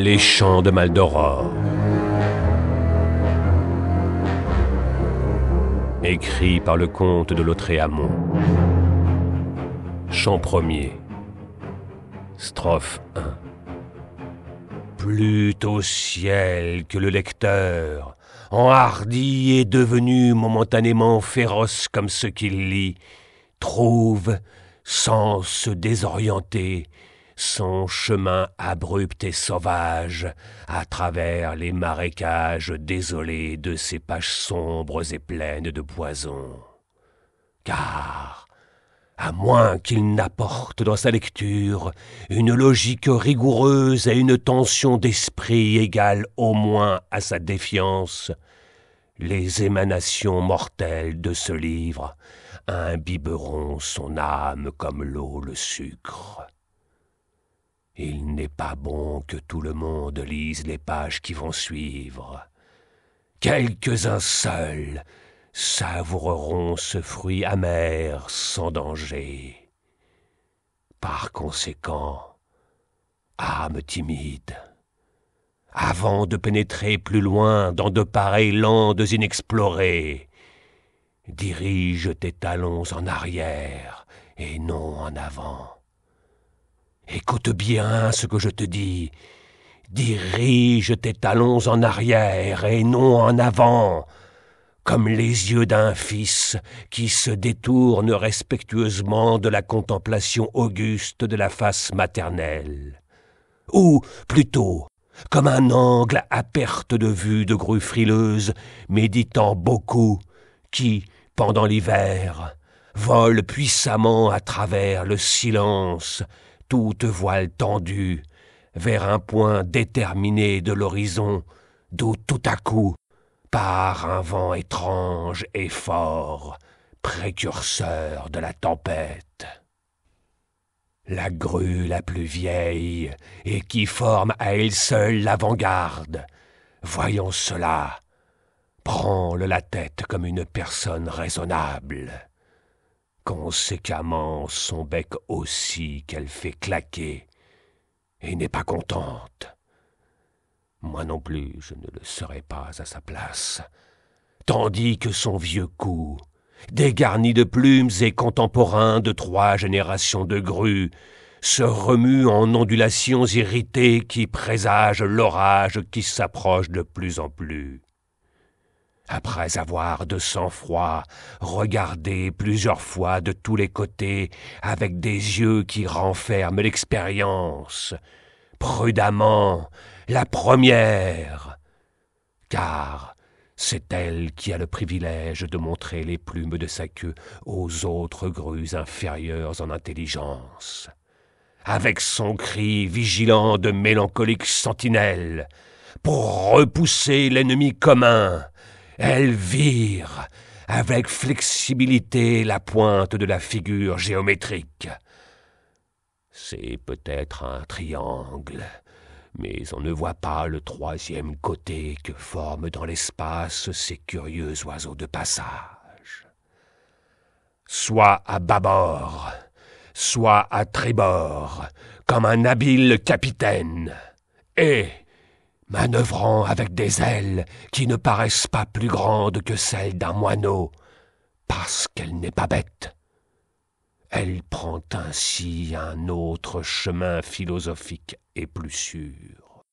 Les chants de Maldoror. Écrit par le comte de Lautréamont. Chant premier. Strophe 1. Plût au ciel que le lecteur, enhardi et devenu momentanément féroce comme ce qu'il lit, trouve, sans se désorienter, son chemin abrupt et sauvage à travers les marécages désolés de ces pages sombres et pleines de poison. Car, à moins qu'il n'apporte dans sa lecture une logique rigoureuse et une tension d'esprit égale au moins à sa défiance, les émanations mortelles de ce livre imbiberont son âme comme l'eau le sucre. Il n'est pas bon que tout le monde lise les pages qui vont suivre. Quelques-uns seuls savoureront ce fruit amer sans danger. Par conséquent, âme timide, avant de pénétrer plus loin dans de pareilles landes inexplorées, dirige tes talons en arrière et non en avant. Écoute bien ce que je te dis. Dirige tes talons en arrière et non en avant, comme les yeux d'un fils qui se détourne respectueusement de la contemplation auguste de la face maternelle. Ou, plutôt, comme un angle à perte de vue de grue frileuse, méditant beaucoup, qui, pendant l'hiver, vole puissamment à travers le silence, toute voile tendue, vers un point déterminé de l'horizon, d'où tout à coup, par un vent étrange et fort, précurseur de la tempête. La grue la plus vieille, et qui forme à elle seule l'avant-garde, voyant cela, branle la tête comme une personne raisonnable. Conséquemment, son bec aussi qu'elle fait claquer, et n'est pas contente. Moi non plus, je ne le serais pas à sa place. Tandis que son vieux cou, dégarni de plumes et contemporain de 3 générations de grues, se remue en ondulations irritées qui présagent l'orage qui s'approche de plus en plus. Après avoir de sang-froid regardé plusieurs fois de tous les côtés avec des yeux qui renferment l'expérience, prudemment, la première, car c'est elle qui a le privilège de montrer les plumes de sa queue aux autres grues inférieures en intelligence. Avec son cri vigilant de mélancolique sentinelle, pour repousser l'ennemi commun, elle vire avec flexibilité la pointe de la figure géométrique. C'est peut-être un triangle, mais on ne voit pas le 3e côté que forment dans l'espace ces curieux oiseaux de passage. Soit à bâbord, soit à tribord, comme un habile capitaine, et, manœuvrant avec des ailes qui ne paraissent pas plus grandes que celles d'un moineau, parce qu'elle n'est pas bête, elle prend ainsi un autre chemin philosophique et plus sûr.